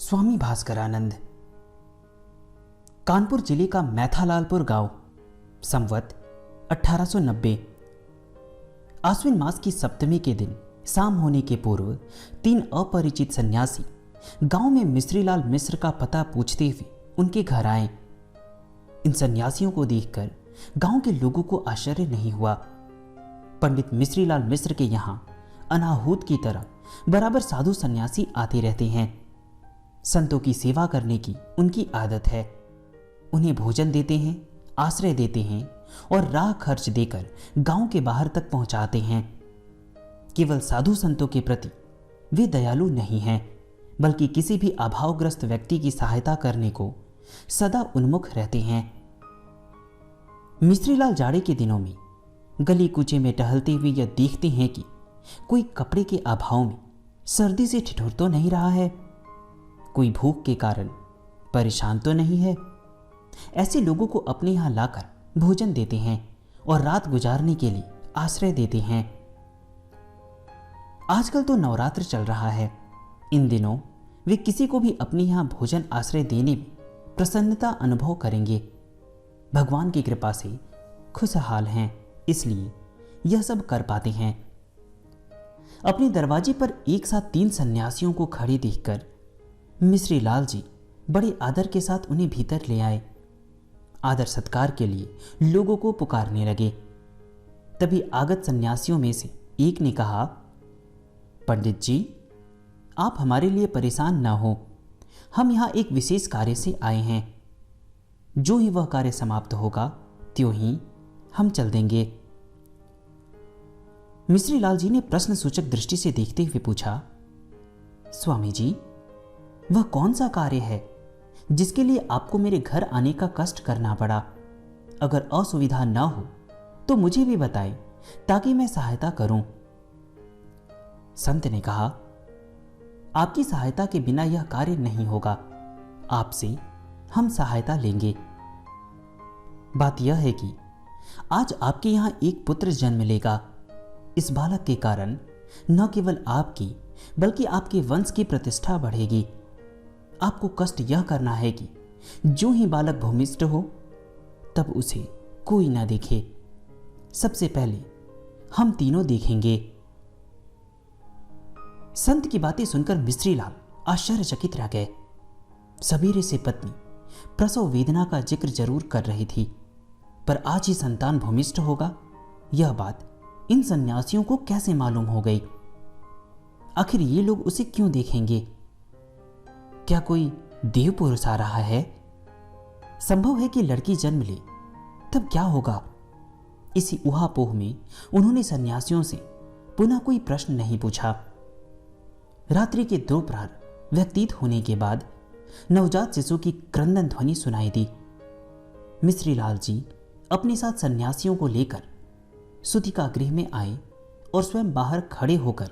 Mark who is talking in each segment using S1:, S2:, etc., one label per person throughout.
S1: स्वामी भास्करानंद। कानपुर जिले का मैथालालपुर गांव, संवत 1890। आश्विन मास की सप्तमी के दिन शाम होने के पूर्व 3 अपरिचित सन्यासी गांव में मिश्रीलाल मिश्र का पता पूछते हुए उनके घर आए। इन सन्यासियों को देखकर गांव के लोगों को आश्चर्य नहीं हुआ। पंडित मिश्रीलाल मिश्र के यहाँ अनाहूत की तरह बराबर साधु सन्यासी आते रहते हैं। संतों की सेवा करने की उनकी आदत है। उन्हें भोजन देते हैं, आश्रय देते हैं और राह खर्च देकर गांव के बाहर तक पहुंचाते हैं। केवल साधु संतों के प्रति वे दयालु नहीं हैं, बल्कि किसी भी अभावग्रस्त व्यक्ति की सहायता करने को सदा उन्मुख रहते हैं। मिश्रीलाल जाड़े के दिनों में गली कूचे में टहलते हुए यह देखते हैं कि कोई कपड़े के अभाव में सर्दी से ठिठुर तो नहीं रहा है, कोई भूख के कारण परेशान तो नहीं है। ऐसे लोगों को अपने यहां लाकर भोजन देते हैं और रात गुजारने के लिए आश्रय देते हैं। आजकल तो नवरात्र चल रहा है। इन दिनों वे किसी को भी अपने यहां भोजन आश्रय देने में प्रसन्नता अनुभव करेंगे। भगवान की कृपा से खुशहाल हैं, इसलिए यह सब कर पाते हैं। अपने दरवाजे पर एक साथ 3 सन्यासियों को खड़े देखकर मिश्रीलाल जी बड़े आदर के साथ उन्हें भीतर ले आए। आदर सत्कार के लिए लोगों को पुकारने लगे। तभी आगत सन्यासियों में से एक ने कहा, पंडित जी, आप हमारे लिए परेशान ना हो। हम यहां एक विशेष कार्य से आए हैं। जो ही वह कार्य समाप्त होगा त्यों ही हम चल देंगे। मिश्रीलाल जी ने प्रश्न सूचक दृष्टि से देखते हुए पूछा, स्वामी जी, वह कौन सा कार्य है जिसके लिए आपको मेरे घर आने का कष्ट करना पड़ा? अगर असुविधा ना हो तो मुझे भी बताएं ताकि मैं सहायता करूं। संत ने कहा, आपकी सहायता के बिना यह कार्य नहीं होगा। आपसे हम सहायता लेंगे। बात यह है कि आज आपके यहां एक पुत्र जन्म लेगा। इस बालक के कारण न केवल आपकी बल्कि आपके वंश की प्रतिष्ठा बढ़ेगी। आपको कष्ट यह करना है कि जो ही बालक भूमिष्ठ हो तब उसे कोई ना देखे। सबसे पहले हम तीनों देखेंगे। संत की बातें सुनकर मिश्रीलाल आश्चर्यचकित रह गए। सवेरे से पत्नी प्रसव वेदना का जिक्र जरूर कर रही थी, पर आज ही संतान भूमिष्ठ होगा, यह बात इन सन्यासियों को कैसे मालूम हो गई? आखिर ये लोग उसे क्यों देखेंगे? क्या कोई देव पुरुष आ रहा है? संभव है कि लड़की जन्म ले, तब क्या होगा? इसी उहापोह में उन्होंने सन्यासियों से पुनः कोई प्रश्न नहीं पूछा। रात्रि के 2 प्रहर व्यतीत होने के बाद नवजात शिशु की क्रंदन ध्वनि सुनाई दी। मिश्रीलाल जी अपने साथ सन्यासियों को लेकर सुतिका गृह में आए और स्वयं बाहर खड़े होकर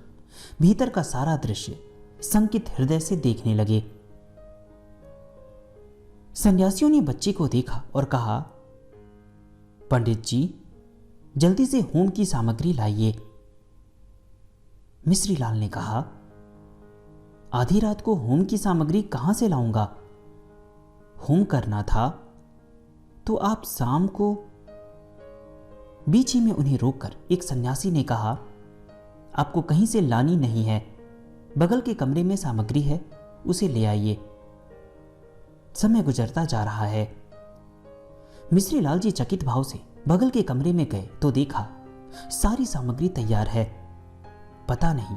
S1: भीतर का सारा दृश्य संकित हृदय से देखने लगे। सन्यासियों ने बच्चे को देखा और कहा, पंडित जी, जल्दी से होम की सामग्री लाइए। मिश्रीलाल ने कहा, आधी रात को होम की सामग्री कहां से लाऊंगा? होम करना था तो आप शाम को। बीच ही में उन्हें रोककर एक सन्यासी ने कहा, आपको कहीं से लानी नहीं है, बगल के कमरे में सामग्री है, उसे ले आइए। समय गुजरता जा रहा है। मिश्रीलाल जी चकित भाव से बगल के कमरे में गए तो देखा सारी सामग्री तैयार है। पता नहीं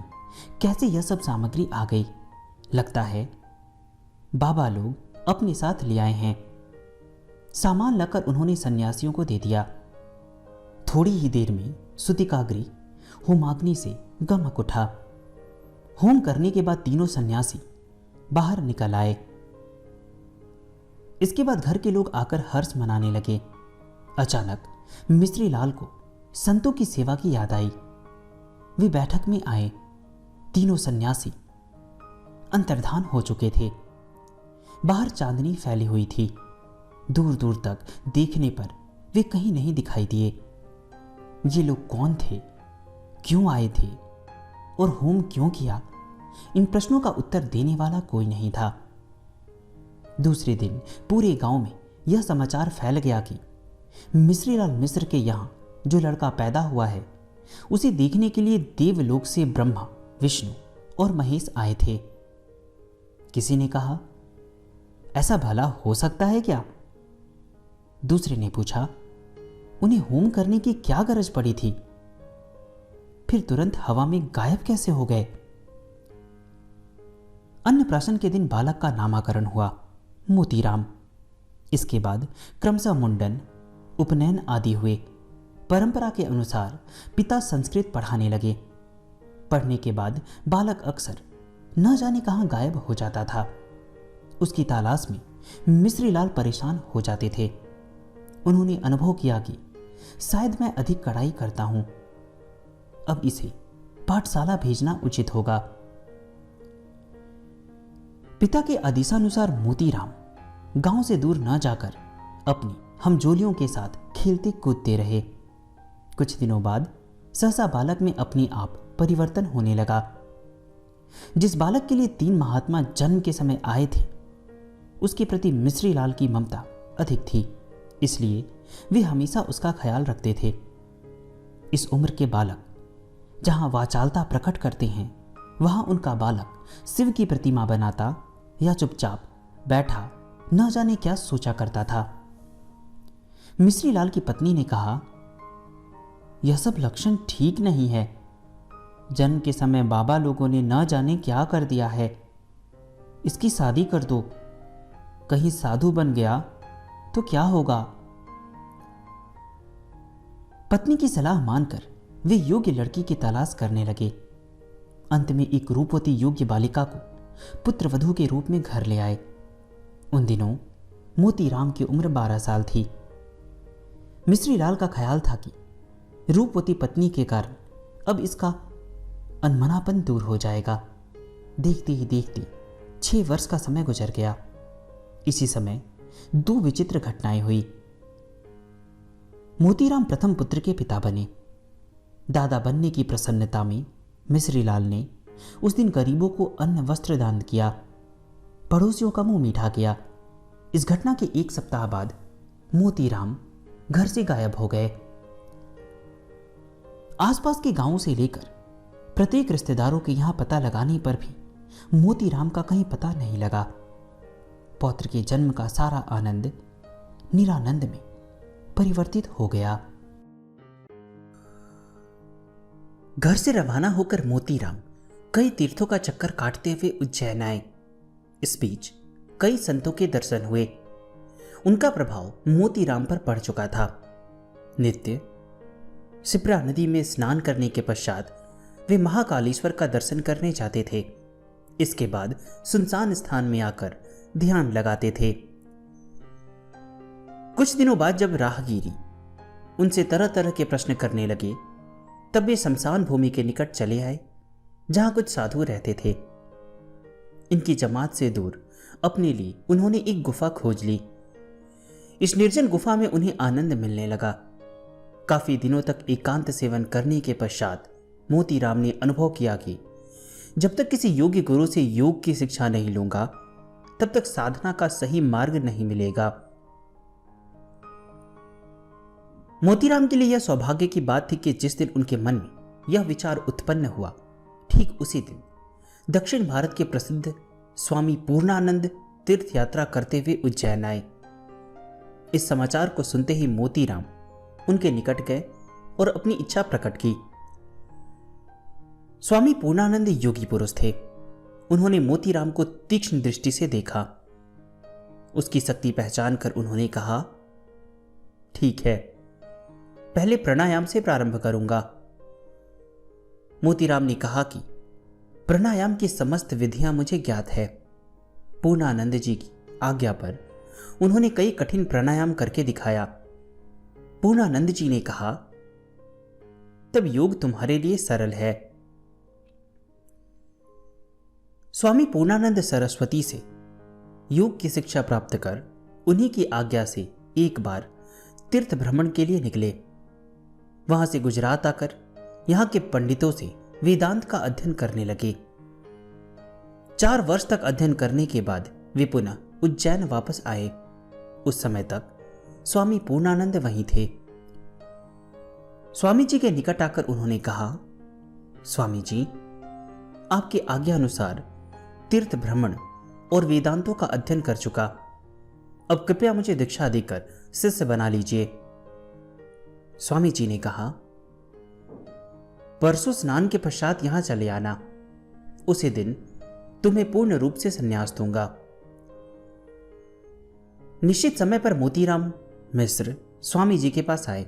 S1: कैसे यह सब सामग्री आ गई। लगता है बाबा लोग अपने साथ ले आए हैं। सामान लाकर उन्होंने सन्यासियों को दे दिया। थोड़ी ही देर में सुतिकागृह होमाग्नि से गमक उठा। होम करने के बाद तीनों सन्यासी बाहर निकल आए। इसके बाद घर के लोग आकर हर्ष मनाने लगे। अचानक मिश्रीलाल को संतों की सेवा की याद आई। वे बैठक में आए। तीनों सन्यासी अंतर्धान हो चुके थे। बाहर चांदनी फैली हुई थी। दूर दूर तक देखने पर वे कहीं नहीं दिखाई दिए। ये लोग कौन थे, क्यों आए थे और होम क्यों किया, इन प्रश्नों का उत्तर देने वाला कोई नहीं था। दूसरे दिन पूरे गांव में यह समाचार फैल गया कि मिश्रीलाल मिश्र के यहाँ जो लड़का पैदा हुआ है उसे देखने के लिए देवलोक से ब्रह्मा, विष्णु और महेश आए थे। किसी ने कहा, ऐसा भला हो सकता है क्या? दूसरे ने पूछा, उन्हें होम करने की क्या गरज पड़ी थी? फिर तुरंत हवा में गायब कैसे हो गए? अन्नप्राशन के दिन बालक का नामकरण हुआ, मोतीराम। इसके बाद क्रमशः मुंडन, उपनयन आदि हुए। परंपरा के अनुसार पिता संस्कृत पढ़ाने लगे। पढ़ने के बाद बालक अक्सर न जाने कहां गायब हो जाता था। उसकी तलाश में मिश्रीलाल परेशान हो जाते थे। उन्होंने अनुभव किया कि शायद मैं अधिक कड़ाई करता हूं, अब इसे पाठशाला भेजना उचित होगा। पिता के आदेशानुसार मोतीराम गांव से दूर न जाकर अपनी हमजोलियों के साथ खेलते कूदते रहे। कुछ दिनों बाद सहसा बालक में अपने आप परिवर्तन होने लगा। जिस बालक के लिए 3 महात्मा जन्म के समय आए थे, उसके प्रति मिश्रीलाल की ममता अधिक थी, इसलिए वे हमेशा उसका ख्याल रखते थे। इस उम्र के बालक जहां वाचालता प्रकट करते हैं, वहां उनका बालक शिव की प्रतिमा बनाता या चुपचाप बैठा न जाने क्या सोचा करता था। मिश्रीलाल की पत्नी ने कहा, यह सब लक्षण ठीक नहीं है। जन्म के समय बाबा लोगों ने न जाने क्या कर दिया है, इसकी शादी कर दो। कहीं साधु बन गया तो क्या होगा? पत्नी की सलाह मानकर वे योग्य लड़की की तलाश करने लगे। अंत में एक रूपवती योग्य बालिका को पुत्रवधू के रूप में घर ले आए। उन दिनों मोतीराम की उम्र 12 साल थी। मिश्रीलाल का ख्याल था कि रूपवती पत्नी के कारण अब इसका अनमनापन दूर हो जाएगा। देखते ही देखते 6 वर्ष का समय गुजर गया। इसी समय 2 विचित्र घटनाएं हुई। मोतीराम प्रथम पुत्र के पिता बने। दादा बनने की प्रसन्नता में मिश्रीलाल ने उस दिन गरीबों को अन्न वस्त्र दान किया, पड़ोसियों का मुंह मीठा किया। इस घटना के 1 सप्ताह बाद मोतीराम घर से गायब हो गए। आसपास के गांवों से लेकर प्रत्येक रिश्तेदारों के यहां पता लगाने पर भी मोतीराम का कहीं पता नहीं लगा। पौत्र के जन्म का सारा आनंद निरानंद में परिवर्तित हो गया। घर से रवाना होकर मोतीराम कई तीर्थों का चक्कर काटते हुए उज्जैन आए। इस बीच कई संतों के दर्शन हुए। उनका प्रभाव मोतीराम पर पड़ चुका था। नित्य शिप्रा नदी में स्नान करने के पश्चात वे महाकालेश्वर का दर्शन करने जाते थे। इसके बाद सुनसान स्थान में आकर ध्यान लगाते थे। कुछ दिनों बाद जब राहगीरी उनसे तरह तरह के प्रश्न करने लगे, तब वे शमशान भूमि के निकट चले आए जहां कुछ साधु रहते थे। इनकी जमात से दूर अपने लिए उन्होंने एक गुफा खोज ली। इस निर्जन गुफा में उन्हें आनंद मिलने लगा। काफी दिनों तक एकांत सेवन करने के पश्चात मोतीराम ने अनुभव किया कि जब तक किसी योग्य गुरु से योग की शिक्षा नहीं लूंगा, तब तक साधना का सही मार्ग नहीं मिलेगा। मोतीराम के लिए यह सौभाग्य की बात थी कि जिस दिन उनके मन में यह विचार उत्पन्न हुआ, ठीक उसी दिन दक्षिण भारत के प्रसिद्ध स्वामी पूर्णानंद तीर्थ यात्रा करते हुए उज्जैन आए। इस समाचार को सुनते ही मोतीराम उनके निकट गए और अपनी इच्छा प्रकट की। स्वामी पूर्णानंद योगी पुरुष थे। उन्होंने मोतीराम को तीक्ष्ण दृष्टि से देखा। उसकी शक्ति पहचान कर उन्होंने कहा, ठीक है, पहले प्राणायाम से प्रारंभ करूंगा। मोतीराम ने कहा कि प्राणायाम की समस्त विधियां मुझे ज्ञात है। पूर्णानंद जी की आज्ञा पर उन्होंने कई कठिन प्राणायाम करके दिखाया। पूर्णानंद जी ने कहा, तब योग तुम्हारे लिए सरल है। स्वामी पूर्णानंद सरस्वती से योग की शिक्षा प्राप्त कर उन्हीं की आज्ञा से एक बार तीर्थ भ्रमण के लिए निकले। वहां से गुजरात आकर यहां के पंडितों से वेदांत का अध्ययन करने लगे। 4 वर्ष तक अध्ययन करने के बाद वे पुनः उज्जैन वापस आए। उस समय तक स्वामी पूर्णानंद वहीं थे। स्वामी जी के निकट आकर उन्होंने कहा, स्वामी जी, आपकी आज्ञा अनुसार तीर्थ भ्रमण और वेदांतों का अध्ययन कर चुका, अब कृपया मुझे दीक्षा देकर शिष्य बना लीजिए। स्वामी जी ने कहा, परसों स्नान के पश्चात यहां चले आना, उसी दिन तुम्हें पूर्ण रूप से संन्यास दूंगा। निश्चित समय पर मोतीराम मिश्र स्वामी जी के पास आए।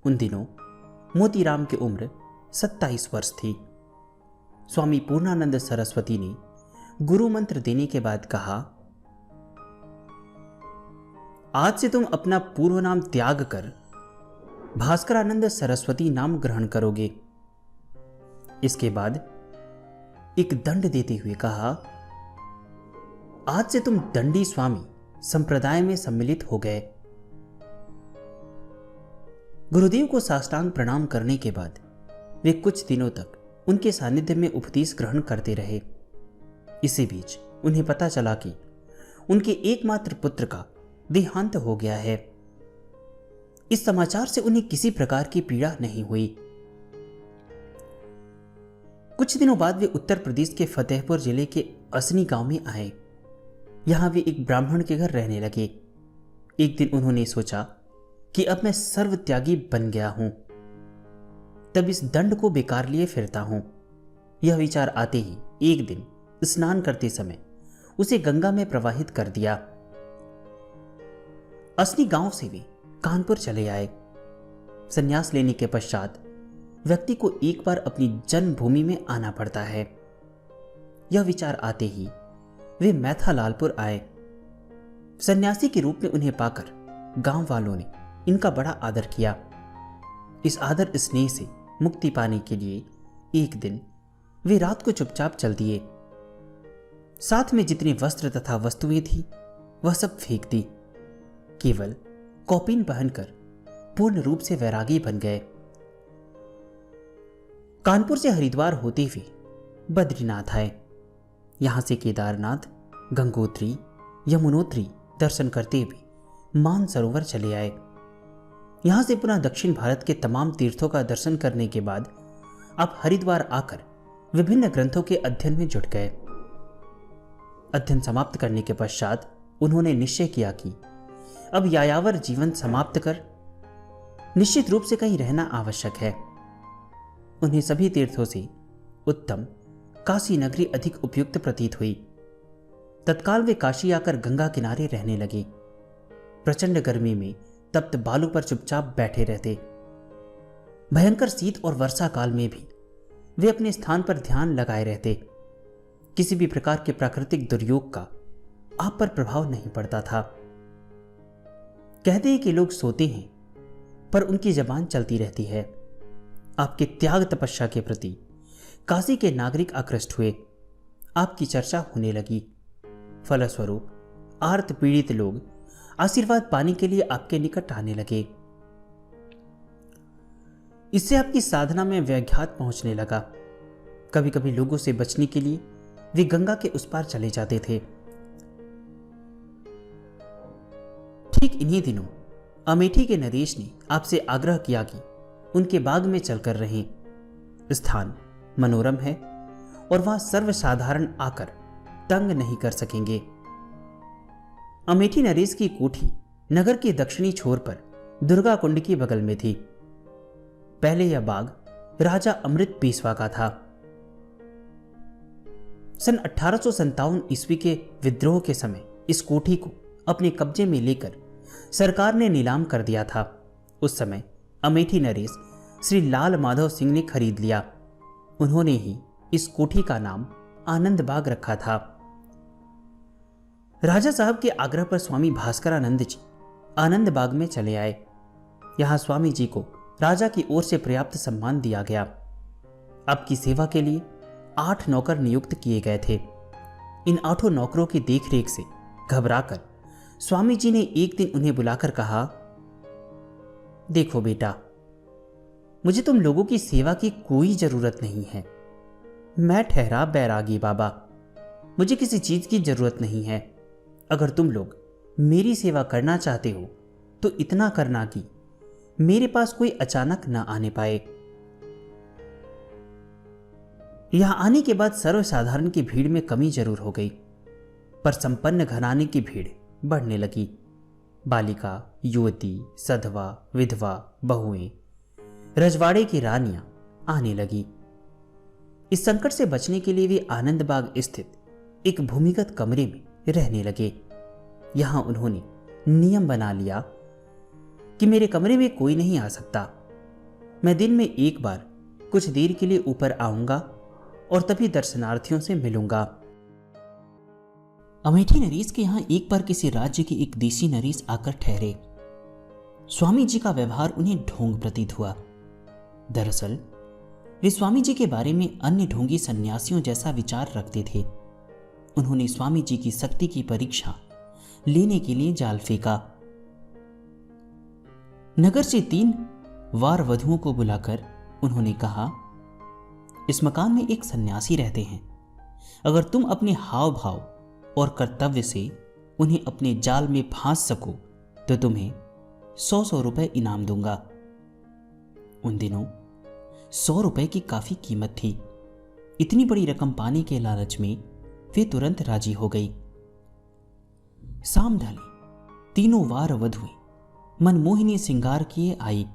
S1: उन दिनों मोतीराम की उम्र 27 वर्ष थी। स्वामी पूर्णानंद सरस्वती ने गुरु मंत्र देने के बाद कहा, आज से तुम अपना पूर्व नाम त्याग कर भास्करानंद सरस्वती नाम ग्रहण करोगे। इसके बाद एक दंड देते हुए कहा, आज से तुम दंडी स्वामी संप्रदाय में सम्मिलित हो गए। गुरुदेव को साष्टांग प्रणाम करने के बाद वे कुछ दिनों तक उनके सानिध्य में उपदेश ग्रहण करते रहे। इसी बीच उन्हें पता चला कि उनके एकमात्र पुत्र का देहांत हो गया है। इस समाचार से उन्हें किसी प्रकार की पीड़ा नहीं हुई। कुछ दिनों बाद वे उत्तर प्रदेश के फतेहपुर जिले के असनी गांव में आए। यहां वे एक ब्राह्मण के घर रहने लगे। एक दिन उन्होंने सोचा कि अब मैं सर्वत्यागी बन गया हूं, तब इस दंड को बेकार लिए फिरता हूं। यह विचार आते ही एक दिन स्नान करते समय उसे गंगा में प्रवाहित कर दिया। असनी गांव से वे कानपुर चले आए। संन्यास लेने के पश्चात व्यक्ति को एक बार अपनी जन्मभूमि में आना पड़ता है। यह विचार आते ही वे मैथालालपुर आए। सन्यासी के रूप में उन्हें पाकर गांव वालों ने इनका बड़ा आदर किया। इस आदर स्नेह से मुक्ति पाने के लिए एक दिन वे रात को चुपचाप चल दिए। साथ में जितने वस्त्र तथा वस्तुएं थी वह सब फेंक दी। केवल कौपीन पहनकर पूर्ण रूप से वैरागी बन गए। कानपुर से हरिद्वार होते हुए बद्रीनाथ आए। यहां से केदारनाथ, गंगोत्री, यमुनोत्री दर्शन करते हुए मानसरोवर चले आए। यहां से पुनः दक्षिण भारत के तमाम तीर्थों का दर्शन करने के बाद आप हरिद्वार आकर विभिन्न ग्रंथों के अध्ययन में जुट गए। अध्ययन समाप्त करने के पश्चात उन्होंने निश्चय किया कि अब यायावर जीवन समाप्त कर निश्चित रूप से कहीं रहना आवश्यक है। उन्हें सभी तीर्थों से उत्तम काशी नगरी अधिक उपयुक्त प्रतीत हुई। तत्काल वे काशी आकर गंगा किनारे रहने लगे। प्रचंड गर्मी में तप्त बालू पर चुपचाप बैठे रहते। भयंकर शीत और वर्षा काल में भी वे अपने स्थान पर ध्यान लगाए रहते। किसी भी प्रकार के प्राकृतिक दुर्योग का आप पर प्रभाव नहीं पड़ता था। कहते हैं कि लोग सोते हैं पर उनकी जबान चलती रहती है। आपके त्याग तपस्या के प्रति काशी के नागरिक आकृष्ट हुए। आपकी चर्चा होने लगी। फलस्वरूप आर्त पीड़ित लोग आशीर्वाद पाने के लिए आपके निकट आने लगे। इससे आपकी साधना में व्याघात पहुंचने लगा। कभी कभी लोगों से बचने के लिए वे गंगा के उस पार चले जाते थे। ठीक इन्हीं दिनों अमेठी के नरेश ने आपसे आग्रह किया कि उनके बाग में चलकर रहें। स्थान मनोरम है और वहां सर्वसाधारण आकर तंग नहीं कर सकेंगे। अमेठी नरेश की कोठी नगर के दक्षिणी छोर पर दुर्गा कुंड की बगल में थी। पहले यह बाग राजा अमृत पेशवा का था। सन 1857 ईस्वी के विद्रोह के समय इस कोठी को अपने कब्जे में लेकर सरकार ने नीलाम कर दिया था। उस समय अमेठी नरेश श्री लाल माधव सिंह ने खरीद लिया। उन्होंने ही इस कोठी का नाम आनंद बाग रखा था। राजा साहब के आग्रह पर स्वामी भास्करानंद जी आनंद बाग में चले आए। यहां स्वामी जी को राजा की ओर से पर्याप्त सम्मान दिया गया। आपकी सेवा के लिए 8 नौकर नियुक्त किए गए थे। इन 8 नौकरों की देखरेख से घबराकर स्वामी जी ने एक दिन उन्हें बुलाकर कहा, देखो बेटा, मुझे तुम लोगों की सेवा की कोई जरूरत नहीं है। मैं ठहरा बैरागी बाबा, मुझे किसी चीज की जरूरत नहीं है। अगर तुम लोग मेरी सेवा करना चाहते हो तो इतना करना कि मेरे पास कोई अचानक न आने पाए। यहां आने के बाद सर्वसाधारण की भीड़ में कमी जरूर हो गई, पर संपन्न घराने की भीड़ बढ़ने लगी। बालिका, युवती, सधवा, विधवा, बहुएं, रजवाड़े की रानियां आने लगी। इस संकट से बचने के लिए वे आनंद बाग स्थित एक भूमिगत कमरे में रहने लगे। यहां उन्होंने नियम बना लिया कि मेरे कमरे में कोई नहीं आ सकता। मैं दिन में एक बार कुछ देर के लिए ऊपर आऊंगा और तभी दर्शनार्थियों से मिलूंगा। अमेठी नरेश के यहां एक बार किसी राज्य के एक देसी नरेश आकर ठहरे। स्वामी जी का व्यवहार उन्हें ढोंग प्रतीत हुआ। दरअसल वे स्वामी जी के बारे में अन्य ढोंगी सन्यासियों जैसा विचार रखते थे। उन्होंने स्वामी जी की शक्ति की परीक्षा लेने के लिए जाल फेंका। नगर से 3 वार वधुओं को बुलाकर उन्होंने कहा, इस मकान में एक सन्यासी रहते हैं। अगर तुम अपने हाव भाव और कर्तव्य से उन्हें अपने जाल में फांस सको तो तुम्हें 100 रुपए इनाम दूंगा। उन दिनों 100 रुपए की काफी कीमत थी। इतनी बड़ी रकम पाने के लालच में वे तुरंत राजी हो गई। शाम ढली, तीनों वार वधुएं मनमोहिनी श्रृंगार किए आई।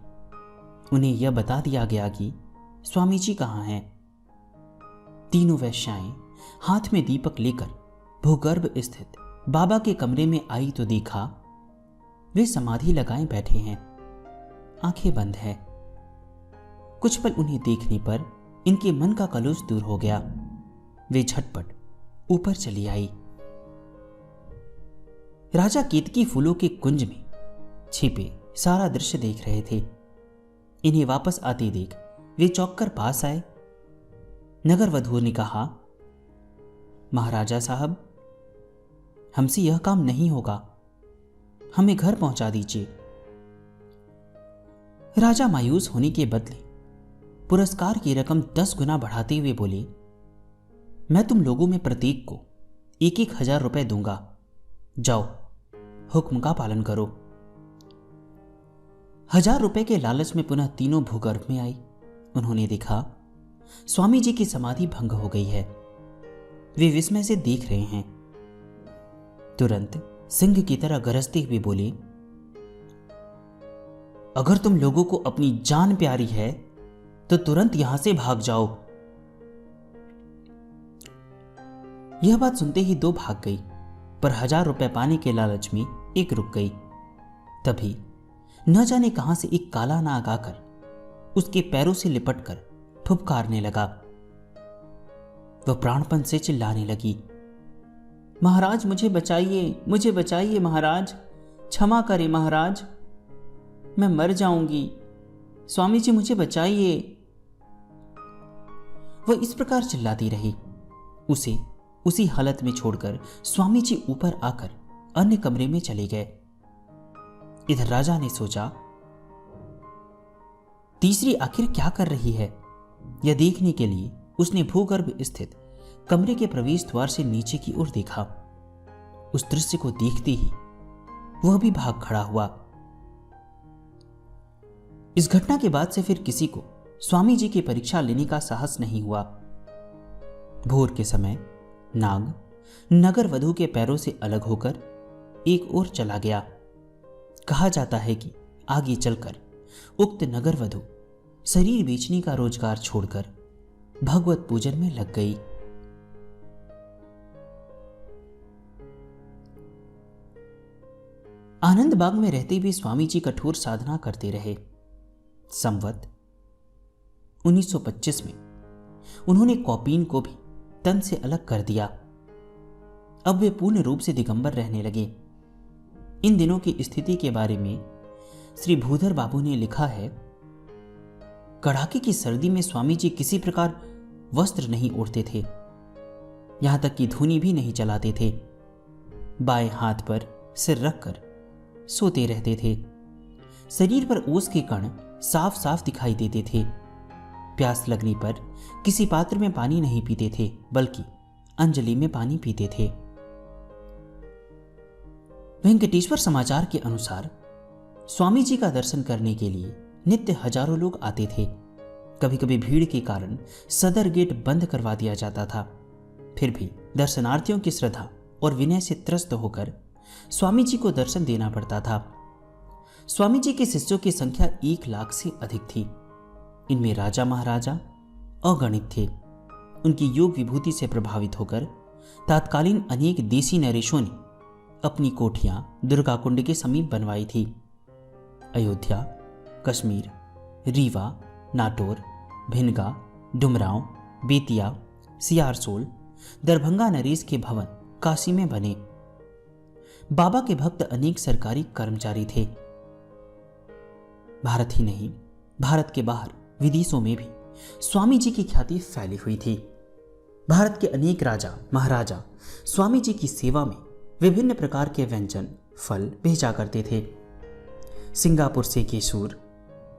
S1: उन्हें यह बता दिया गया कि स्वामी जी कहाँ हैं। तीनों वेश्याएं हाथ में दीपक लेकर भूगर्भ स्थित बाबा के कमरे में आई तो देखा वे समाधि लगाए बैठे हैं, आंखें बंद है। कुछ पल उन्हें देखने पर इनके मन का कलुष दूर हो गया। वे झटपट ऊपर चली आई। राजा केतकी फूलों के कुंज में छिपे सारा दृश्य देख रहे थे। इन्हें वापस आते देख वे चौंककर पास आए। नगर वधुओं ने कहा, महाराजा साहब, हमसे यह काम नहीं होगा, हमें घर पहुंचा दीजिए। राजा मायूस होने के बदले पुरस्कार की रकम 10 गुना बढ़ाते हुए बोले, मैं तुम लोगों में प्रत्येक को 1-1 हजार रुपए दूंगा। जाओ, हुक्म का पालन करो। 1000 रुपए के लालच में पुनः तीनों भूगर्भ में आई। उन्होंने देखा स्वामी जी की समाधि भंग हो गई है। वे विस्मय से देख रहे हैं। तुरंत सिंह की तरह गरजते हुए बोले, अगर तुम लोगों को अपनी जान प्यारी है तो तुरंत यहां से भाग जाओ। यह बात सुनते ही 2 भाग गई, पर 1000 रुपए पाने के लालच में एक रुक गई। तभी न जाने कहां से एक काला नाग आकर उसके पैरों से लिपटकर फुफकारने लगा। वह प्राणपन से चिल्लाने लगी, महाराज मुझे बचाइए, मुझे बचाइए महाराज, क्षमा करें महाराज, मैं मर जाऊंगी, स्वामी जी मुझे बचाइए। वह इस प्रकार चिल्लाती रही। उसे उसी हालत में छोड़कर स्वामी जी ऊपर आकर अन्य कमरे में चले गए। इधर राजा ने सोचा, तीसरी आखिर क्या कर रही है। यह देखने के लिए उसने भूगर्भ स्थित कमरे के प्रवेश द्वार से नीचे की ओर देखा। उस दृश्य को देखते ही वह भी भाग खड़ा हुआ। इस घटना के बाद से फिर किसी को स्वामी जी की परीक्षा लेने का साहस नहीं हुआ। भोर के समय नाग नगर वधु के पैरों से अलग होकर एक ओर चला गया। कहा जाता है कि आगे चलकर उक्त नगर वधु शरीर बेचने का रोजगार छोड़कर भगवत पूजन में लग गई। आनंद बाग में रहते हुए स्वामी जी कठोर साधना करते रहे। संवत 1925 में उन्होंने कौपीन को भी तन से अलग कर दिया। अब वे पूर्ण रूप से दिगंबर रहने लगे। इन दिनों की स्थिति के बारे में श्री भूधर बाबू ने लिखा है, कड़ाके की सर्दी में स्वामी जी किसी प्रकार वस्त्र नहीं ओढ़ते थे, यहां तक कि धूनी भी नहीं चलाते थे। बाएं हाथ पर सिर रखकर सोते रहते थे। शरीर पर ओस के कण साफ साफ दिखाई देते थे। प्यास लगने पर किसी पात्र में पानी नहीं पीते थे, बल्कि अंजलि में पानी पीते थे। वेंकटेश्वर समाचार के अनुसार स्वामी जी का दर्शन करने के लिए नित्य हजारों लोग आते थे। कभी कभी भीड़ के कारण सदर गेट बंद करवा दिया जाता था। फिर भी दर्शनार्थियों की श्रद्धा और विनय से त्रस्त होकर स्वामी जी को दर्शन देना पड़ता था। स्वामी जी के शिष्यों की संख्या 1 लाख से अधिक थी। इनमें राजा महाराजा अगणित थे। उनकी योग विभूति से प्रभावित होकर तत्कालीन अनेक देसी नरेशों ने अपनी कोठियां दुर्गा कुंड के समीप बनवाई थी। अयोध्या, कश्मीर, रीवा, नाटौर, भिनगा, डुमरांव, बेतिया, सियारसोल, दरभंगा नरेश के भवन काशी में बने। बाबा के भक्त अनेक सरकारी कर्मचारी थे। भारत ही नहीं, भारत के बाहर विदेशों में भी स्वामी जी की ख्याति फैली हुई थी। भारत के अनेक राजा महाराजा स्वामी जी की सेवा में विभिन्न प्रकार के व्यंजन फल भेजा करते थे। सिंगापुर से केसूर,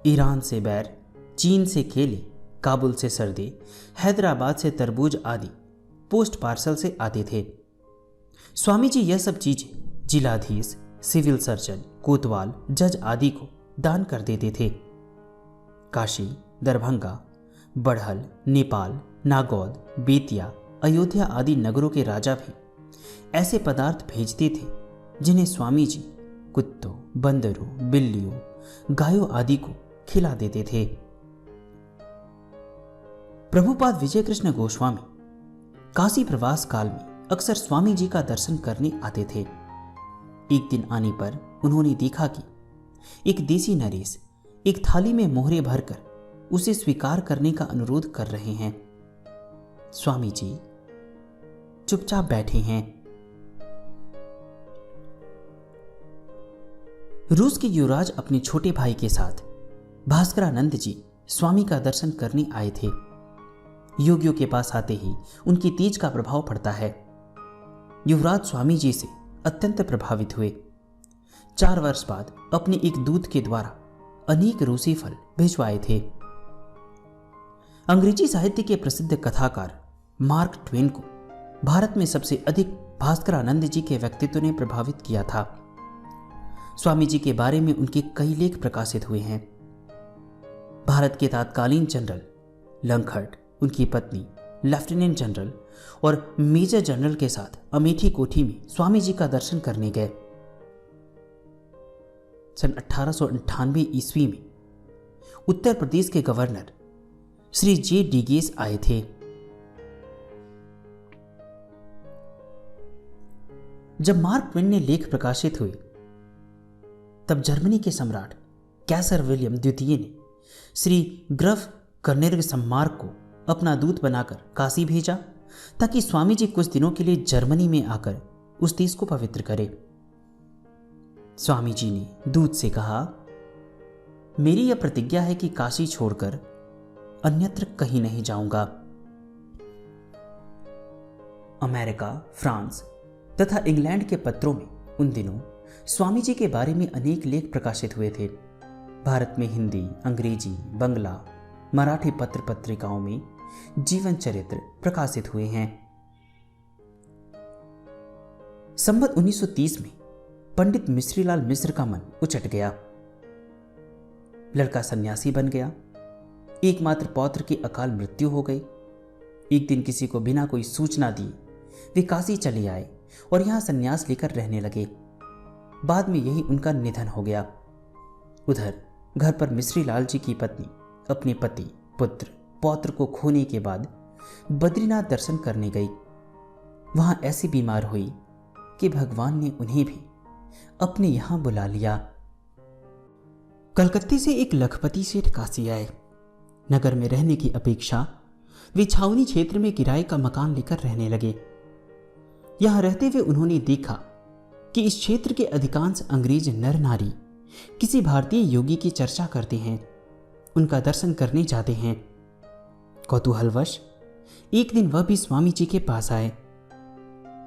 S1: ईरान से बैर, चीन से केले, काबुल से सरदे, हैदराबाद से तरबूज आदि पोस्ट पार्सल से आते थे। स्वामी जी यह सब चीजें जिलाधीश, सिविल सर्जन, कोतवाल, जज आदि को दान कर देते थे। काशी, दरभंगा, बढ़ल, नेपाल, नागौद, बेतिया, अयोध्या आदि नगरों के राजा भी ऐसे पदार्थ भेजते थे जिन्हें स्वामी जी कुत्तों, बंदरों, बिल्लियों, गायों आदि को खिला देते थे। प्रभुपाद विजय कृष्ण गोस्वामी काशी प्रवास काल में अक्सर स्वामी जी का दर्शन करने आते थे। एक दिन आने पर उन्होंने देखा कि एक देसी नरेश एक थाली में मोहरे भरकर उसे स्वीकार करने का अनुरोध कर रहे हैं। स्वामी जी चुपचाप बैठे हैं। रूस के युवराज अपने छोटे भाई के साथ भास्करानंद जी स्वामी का दर्शन करने आए थे। योगियों के पास आते ही उनकी तेज का प्रभाव पड़ता है। युवराज स्वामी जी से अत्यंत प्रभावित हुए। 4 वर्ष बाद अपने एक दूत के द्वारा अनेक रूसी फल भिजवाए थे। अंग्रेजी साहित्य के प्रसिद्ध कथाकार मार्क ट्वेन को भारत में सबसे अधिक भास्करानंद जी के व्यक्तित्व ने प्रभावित किया था। स्वामी जी के बारे में उनके कई लेख प्रकाशित हुए हैं। भारत के तत्कालीन जनरल लंगखट, उनकी पत्नी लेफ्टिनेंट जनरल और मेजर जनरल के साथ अमेठी कोठी में स्वामी जी का दर्शन करने गए। सन 1898 ईस्वी में उत्तर प्रदेश के गवर्नर श्री जे डिगेस आए थे। जब मार्क ट्वेन ने लेख प्रकाशित हुए तब जर्मनी के सम्राट कैसर विलियम द्वितीय ने श्री ग्रफ कर्नेग सम्मार्क को अपना दूत बनाकर काशी भेजा ताकि स्वामी जी कुछ दिनों के लिए जर्मनी में आकर उस देश को पवित्र करे। स्वामी जी ने दूत से कहा, मेरी यह प्रतिज्ञा है कि काशी छोड़कर अन्यत्र कहीं नहीं जाऊंगा। अमेरिका, फ्रांस तथा इंग्लैंड के पत्रों में उन दिनों स्वामी जी के बारे में अनेक लेख प्रकाशित हुए थे। भारत में हिंदी, अंग्रेजी, बंगला, मराठी पत्र पत्रिकाओं में जीवन चरित्र प्रकाशित हुए हैं। संवत 1930 में पंडित मिश्रीलाल मिश्र का मन उचट गया। लड़का सन्यासी बन गया। एकमात्र पौत्र की अकाल मृत्यु हो गई। एक दिन किसी को बिना कोई सूचना दिए वे काशी चले आए और यहां सन्यास लेकर रहने लगे। बाद में यही उनका निधन हो गया। उधर घर पर मिश्रीलाल जी की पत्नी अपने पति, पुत्र, पौत्र को खोने के बाद बद्रीनाथ दर्शन करने गई। वहां ऐसी बीमार हुई कि भगवान ने उन्हें भी अपने यहां बुला लिया। कलकत्ते से एक लखपति सेठ काशी आए। नगर में रहने की अपेक्षा वे छावनी क्षेत्र में किराए का मकान लेकर रहने लगे। यहां रहते हुए उन्होंने देखा कि इस क्षेत्र के अधिकांश अंग्रेज नर नारी किसी भारतीय योगी की चर्चा करते हैं, उनका दर्शन करने जाते हैं। कौतूहलवश एक दिन वह भी स्वामी जी के पास आए।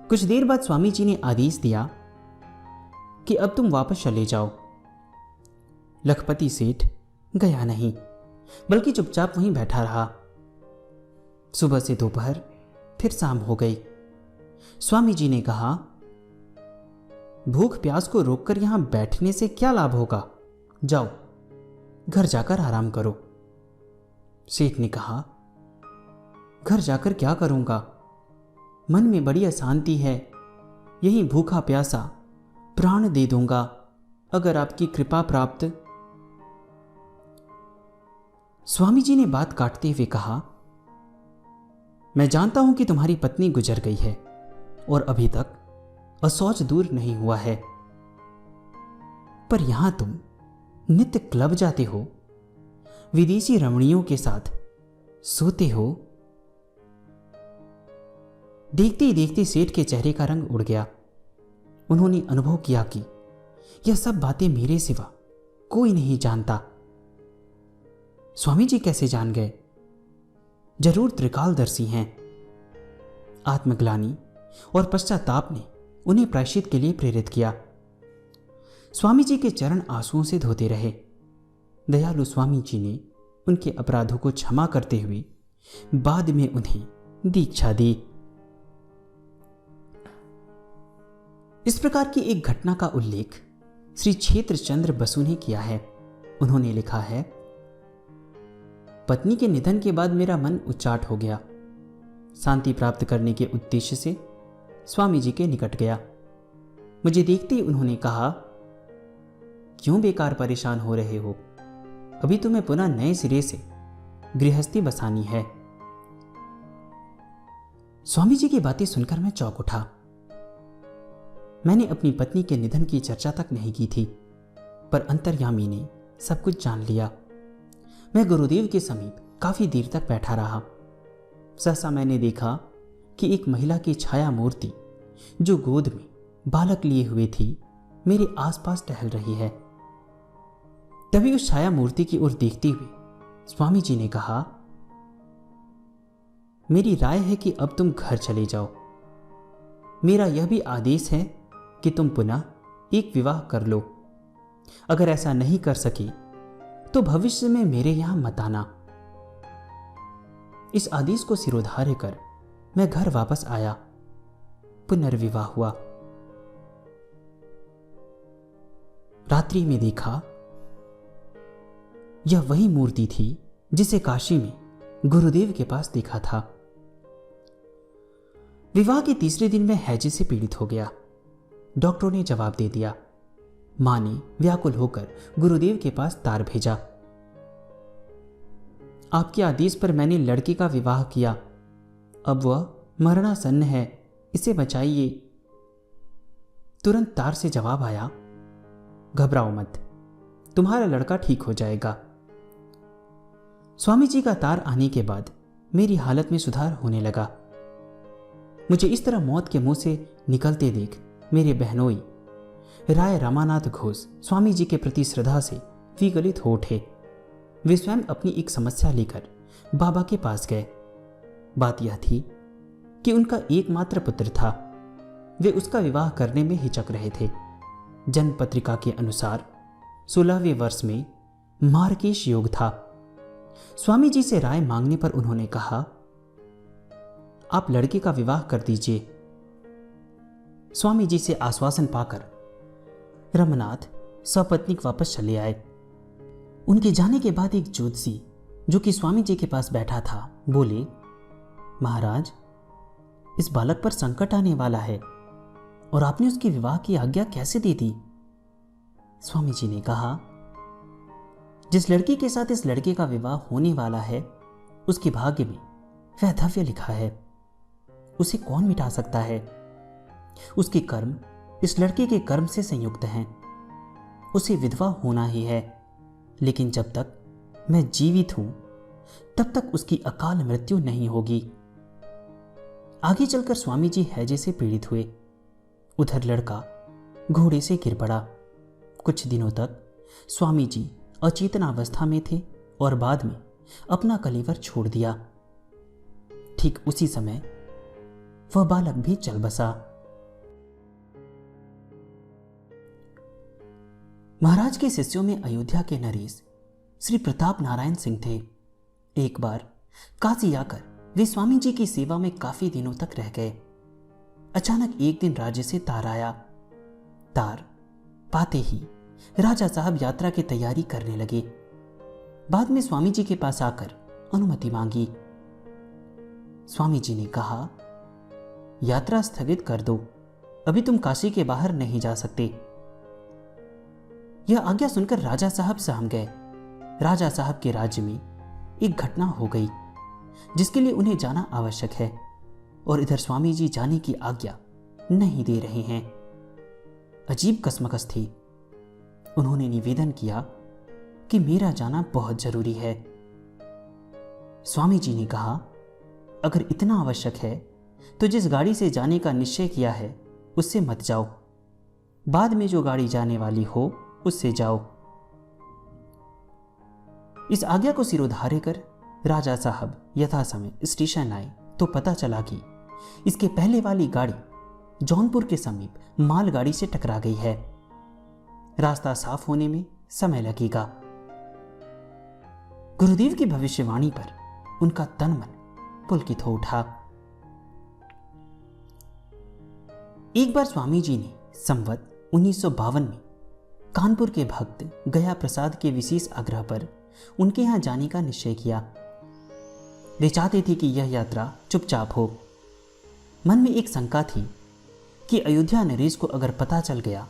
S1: कुछ देर बाद स्वामी जी ने आदेश दिया कि अब तुम वापस चले जाओ। लखपति सेठ गया नहीं। बल्कि चुपचाप वहीं बैठा रहा। सुबह से दोपहर फिर शाम हो गई। स्वामी जी ने कहा, भूख प्यास को रोककर यहां बैठने से क्या लाभ होगा, जाओ घर जाकर आराम करो। सेठ ने कहा, घर जाकर क्या करूंगा, मन में बड़ी अशांति है, यही भूखा प्यासा प्राण दे दूंगा अगर आपकी कृपा प्राप्त। स्वामी जी ने बात काटते हुए कहा, मैं जानता हूं कि तुम्हारी पत्नी गुजर गई है और अभी तक अशौच दूर नहीं हुआ है, पर यहां तुम नित्य क्लब जाते हो, विदेशी रमणियों के साथ सोते हो। देखते ही देखते सेठ के चेहरे का रंग उड़ गया। उन्होंने अनुभव किया कि यह सब बातें मेरे सिवा कोई नहीं जानता। स्वामी जी कैसे जान गए? जरूर त्रिकालदर्शी हैं। आत्मग्लानि और पश्चाताप ने उन्हें प्रायश्चित के लिए प्रेरित किया। स्वामी जी के चरण आंसुओं से धोते रहे। दयालु स्वामी जी ने उनके अपराधों को क्षमा करते हुए बाद में उन्हें दीक्षा दी। इस प्रकार की एक घटना का उल्लेख श्री क्षेत्र चंद्र बसु ने किया है। उन्होंने लिखा है, पत्नी के निधन के बाद मेरा मन उच्चाट हो गया। शांति प्राप्त करने के उद्देश्य से स्वामी जी के निकट गया। मुझे देखते ही उन्होंने कहा, क्यों बेकार परेशान हो रहे हो, अभी तुम्हें पुनः नए सिरे से गृहस्थी बसानी है। स्वामी जी की बातें सुनकर मैं चौंक उठा। मैंने अपनी पत्नी के निधन की चर्चा तक नहीं की थी, पर अंतर्यामी ने सब कुछ जान लिया। मैं गुरुदेव के समीप काफी देर तक बैठा रहा। सहसा मैंने देखा कि एक महिला की छाया मूर्ति जो गोद में बालक लिए हुए थी मेरे आसपास टहल रही है। तभी उस छाया मूर्ति की ओर देखते हुए स्वामी जी ने कहा, मेरी राय है कि अब तुम घर चले जाओ। मेरा यह भी आदेश है कि तुम पुनः एक विवाह कर लो। अगर ऐसा नहीं कर सके तो भविष्य में मेरे यहां मत आना। इस आदेश को सिरोधार्य कर मैं घर वापस आया। पुनर्विवाह हुआ। रात्रि में देखा, यह वही मूर्ति थी जिसे काशी में गुरुदेव के पास देखा था। विवाह के तीसरे दिन मैं हैजे से पीड़ित हो गया। डॉक्टरों ने जवाब दे दिया। मां ने व्याकुल होकर गुरुदेव के पास तार भेजा। आपके आदेश पर मैंने लड़के का विवाह किया, अब वह मरणासन्न है, इसे बचाइए। तुरंत तार से जवाब आया, घबराओ मत, तुम्हारा लड़का ठीक हो जाएगा। स्वामी जी का तार आने के बाद मेरी हालत में सुधार होने लगा। मुझे इस तरह मौत के मुंह से निकलते देख मेरे बहनोई राय रामानाथ घोष स्वामी जी के प्रति श्रद्धा से विगलित हो उठे। वे स्वयं अपनी एक समस्या लेकर बाबा के पास गए। बात यह थी कि उनका एकमात्र पुत्र था। वे उसका विवाह करने में हिचक रहे थे। जन्म पत्रिका के अनुसार 16वें वर्ष में मार्केश योग था। स्वामी जी से राय मांगने पर उन्होंने कहा, आप लड़के का विवाह कर दीजिए। स्वामी जी से आश्वासन पाकर रमनाथ सपत्नीक वापस चले आए। उनके जाने के बाद एक ज्योतिषी जो कि स्वामी जी के पास बैठा था बोले, महाराज, इस बालक पर संकट आने वाला है और आपने उसके विवाह की आज्ञा कैसे दे दी? स्वामी जी ने कहा, जिस लड़की के साथ इस लड़के का विवाह होने वाला है उसके भाग्य में वैधव्य लिखा है। उसे कौन मिटा सकता है? उसके कर्म इस लड़के के कर्म से संयुक्त हैं। उसे विधवा होना ही है, लेकिन जब तक मैं जीवित हूं तब तक उसकी अकाल मृत्यु नहीं होगी। आगे चलकर स्वामी जी हैजे से पीड़ित हुए। उधर लड़का घोड़े से गिर पड़ा। कुछ दिनों तक स्वामी जी अचेतनावस्था में थे और बाद में अपना कलेवर छोड़ दिया। ठीक उसी समय वह बालक भी चल बसा। महाराज के शिष्यों में अयोध्या के नरेश श्री प्रताप नारायण सिंह थे। एक बार काशी आकर वे स्वामी जी की सेवा में काफी दिनों तक रह गए। अचानक एक दिन राज्य से तार आया। तार पाते ही राजा साहब यात्रा की तैयारी करने लगे। बाद में स्वामी जी के पास आकर अनुमति मांगी। स्वामी जी ने कहा, यात्रा स्थगित कर दो, अभी तुम काशी के बाहर नहीं जा सकते। यह आज्ञा सुनकर राजा साहब सहम गए। राजा साहब के राज्य में एक घटना हो गई जिसके लिए उन्हें जाना आवश्यक है और इधर स्वामी जी जाने की आज्ञा नहीं दे रहे हैं। अजीब कसमकस थी। उन्होंने निवेदन किया कि मेरा जाना बहुत जरूरी है। स्वामी जी ने कहा, अगर इतना आवश्यक है तो जिस गाड़ी से जाने का निश्चय किया है उससे मत जाओ, बाद में जो गाड़ी जाने वाली हो उससे जाओ। इस आज्ञा को सिरोधार्य कर राजा साहब यथा समय स्टेशन आए तो पता चला कि इसके पहले वाली गाड़ी जौनपुर के समीप मालगाड़ी से टकरा गई है। रास्ता साफ होने में समय लगेगा। गुरुदेव की भविष्यवाणी पर उनका तन मन पुलकित हो उठा। एक बार स्वामी जी ने संवत 1952 में कानपुर के भक्त गया प्रसाद के विशेष आग्रह पर उनके यहां जाने का निश्चय किया। वे चाहते थे कि यह यात्रा चुपचाप हो। मन में एक शंका थी कि अयोध्या नरेश को अगर पता चल गया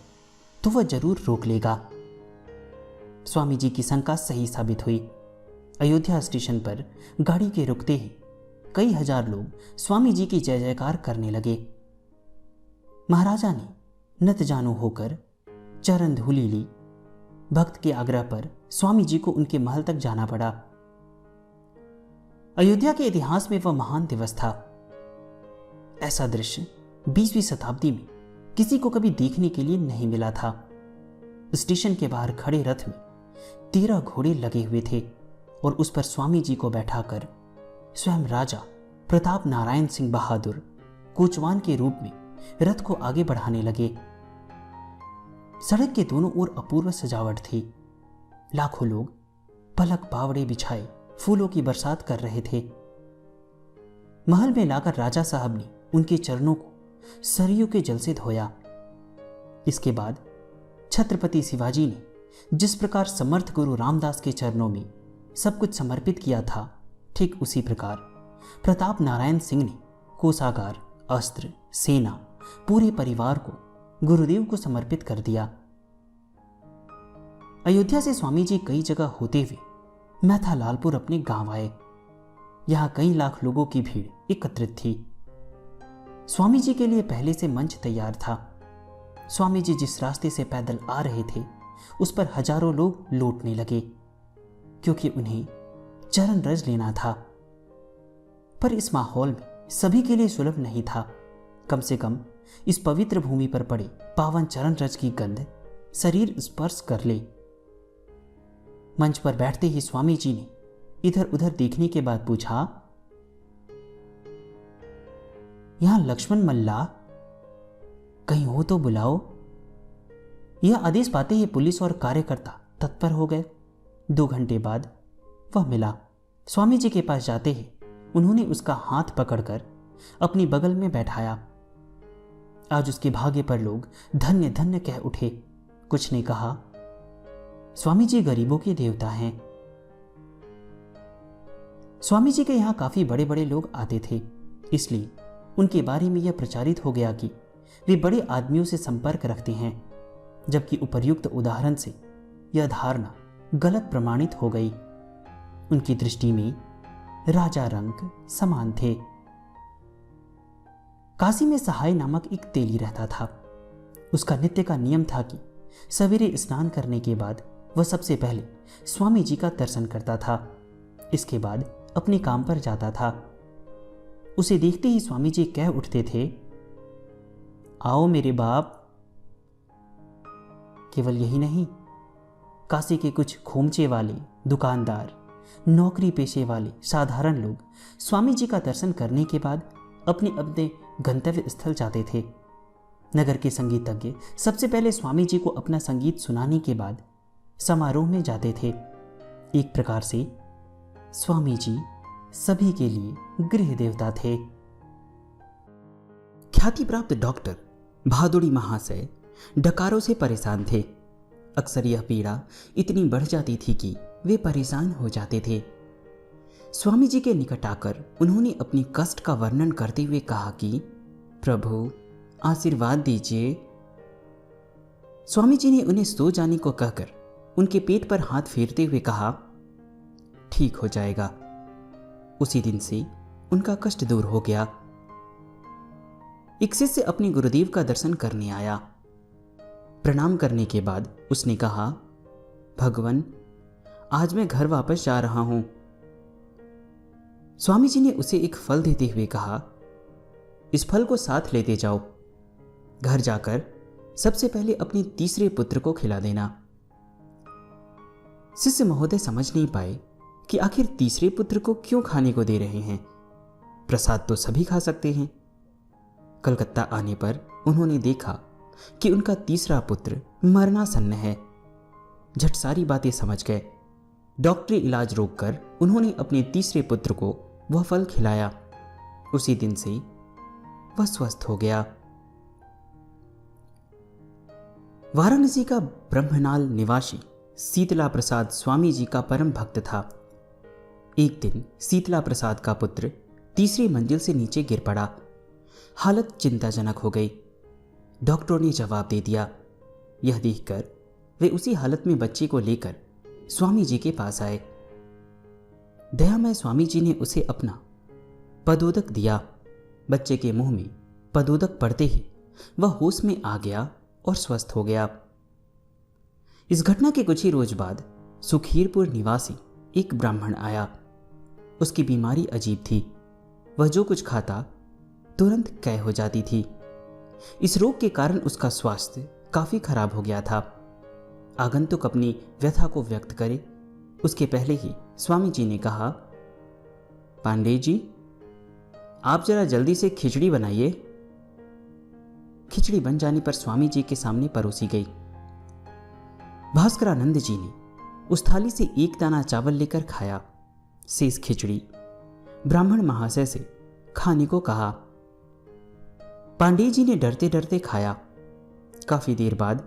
S1: तो वह जरूर रोक लेगा। स्वामी जी की शंका सही साबित हुई। अयोध्या स्टेशन पर गाड़ी के रुकते ही कई हजार लोग स्वामी जी की जय जयकार करने लगे। महाराजा ने नत जानू होकर चरण धूलि ली। भक्त के आग्रह पर स्वामी जी को उनके महल तक जाना पड़ा। अयोध्या के इतिहास में वह महान दिवस था। ऐसा दृश्य 20वीं शताब्दी में किसी को कभी देखने के लिए नहीं मिला था। स्टेशन के बाहर खड़े रथ में 13 घोड़े लगे हुए थे और उस पर स्वामी जी को बैठाकर स्वयं राजा प्रताप नारायण सिंह बहादुर कोचवान के रूप में रथ को आगे बढ़ाने लगे। सड़क के दोनों ओर अपूर्व सजावट थी। लाखों लोग पलक बावड़े बिछाए फूलों की बरसात कर रहे थे। महल में लाकर राजा साहब ने उनके चरणों को सरयू के जल से धोया। इसके बाद छत्रपति शिवाजी ने जिस प्रकार समर्थ गुरु रामदास के चरणों में सब कुछ समर्पित किया था, ठीक उसी प्रकार प्रताप नारायण सिंह ने कोषागार, अस्त्र, सेना, पूरे परिवार को गुरुदेव को समर्पित कर दिया। अयोध्या से स्वामी जी कई जगह होते हुए मैथा लालपुर अपने गांव आए। यहां कई लाख लोगों की भीड़ एकत्रित थी। स्वामी जी के लिए पहले से मंच तैयार था। स्वामी जी जिस रास्ते से पैदल आ रहे थे उस पर हजारों लोग लौटने लगे क्योंकि उन्हें चरण रज लेना था। पर इस माहौल में सभी के लिए सुलभ नहीं था। कम से कम इस पवित्र भूमि पर पड़े पावन चरण रज की गंध शरीर स्पर्श कर ले। मंच पर बैठते ही स्वामी जी ने इधर उधर देखने के बाद पूछा, यहां लक्ष्मण मल्ला कहीं हो तो बुलाओ। यह आदेश पाते ही पुलिस और कार्यकर्ता तत्पर हो गए। 2 घंटे बाद वह मिला। स्वामी जी के पास जाते ही उन्होंने उसका हाथ पकड़कर अपनी बगल में बैठाया। आज उसके भाग्य पर लोग धन्य धन्य कह उठे। कुछ ने कहा, स्वामी जी गरीबों के देवता हैं। स्वामी जी के यहां काफी बड़े बड़े लोग आते थे, इसलिए उनके बारे में यह प्रचारित हो गया कि वे बड़े आदमियों से संपर्क रखते हैं, जबकि उपर्युक्त उदाहरण से यह धारणा गलत प्रमाणित हो गई। उनकी दृष्टि में राजा रंक समान थे। काशी में सहाय नामक एक तेली रहता था। उसका नित्य का नियम था कि सवेरे स्नान करने के बाद वह सबसे पहले स्वामी जी का दर्शन करता था। इसके बाद अपने काम पर जाता था। उसे देखते ही स्वामी जी कह उठते थे, आओ मेरे बाप। केवल यही नहीं, काशी के कुछ खोमचे वाले दुकानदार, नौकरी पेशे वाले साधारण लोग स्वामी जी का दर्शन करने के बाद अपने अपने गंतव्य स्थल जाते थे। नगर के संगीतज्ञ सबसे पहले स्वामी जी को अपना संगीत सुनाने के बाद समारोह में जाते थे। एक प्रकार से स्वामी जी सभी के लिए गृह देवता थे। ख्याति प्राप्त डॉक्टर भादुड़ी महाशय डकारों से परेशान थे। अक्सर यह पीड़ा इतनी बढ़ जाती थी कि वे परेशान हो जाते थे। स्वामी जी के निकट आकर उन्होंने अपनी कष्ट का वर्णन करते हुए कहा कि प्रभु आशीर्वाद दीजिए। स्वामी जी ने उन्हें सो जाने को कहकर उनके पेट पर हाथ फेरते हुए कहा, ठीक हो जाएगा। उसी दिन से उनका कष्ट दूर हो गया। एक शिष्य अपने गुरुदेव का दर्शन करने आया। प्रणाम करने के बाद उसने कहा, भगवान आज मैं घर वापस जा रहा हूं। स्वामी जी ने उसे एक फल देते हुए कहा, इस फल को साथ लेते जाओ। घर जाकर सबसे पहले अपने तीसरे पुत्र को खिला देना। शिष्य महोदय समझ नहीं पाए कि आखिर तीसरे पुत्र को क्यों खाने को दे रहे हैं। प्रसाद तो सभी खा सकते हैं। कलकत्ता आने पर उन्होंने देखा कि उनका तीसरा पुत्र मरणासन्न है। झट सारी बातें समझ गए। डॉक्टरी इलाज रोककर उन्होंने अपने तीसरे पुत्र को वह फल खिलाया। उसी दिन से वह स्वस्थ हो गया। वाराणसी का ब्रह्मनाल निवासी शीतला प्रसाद स्वामी जी का परम भक्त था। एक दिन शीतला प्रसाद का पुत्र तीसरी मंजिल से नीचे गिर पड़ा। हालत चिंताजनक हो गई। डॉक्टरों ने जवाब दे दिया। यह देखकर वे उसी हालत में बच्चे को लेकर स्वामी जी के पास आए। दयामय स्वामी जी ने उसे अपना पदोदक दिया। बच्चे के मुंह में पदोदक पड़ते ही वह होश में आ गया और स्वस्थ हो गया। इस घटना के कुछ ही रोज बाद सुखीरपुर निवासी एक ब्राह्मण आया। उसकी बीमारी अजीब थी। वह जो कुछ खाता तुरंत कह हो जाती थी। इस रोग के कारण उसका स्वास्थ्य काफी खराब हो गया था। आगंतुक अपनी व्यथा को व्यक्त करे उसके पहले ही स्वामी जी ने कहा, पांडे जी आप जरा जल्दी से खिचड़ी बनाइए। खिचड़ी बन जाने पर स्वामी जी के सामने परोसी गई। भास्करानंद जी ने उस थाली से एक दाना चावल लेकर खाया। शेष खिचड़ी ब्राह्मण महाशय से खाने को कहा। पांडे जी ने डरते डरते खाया। काफी देर बाद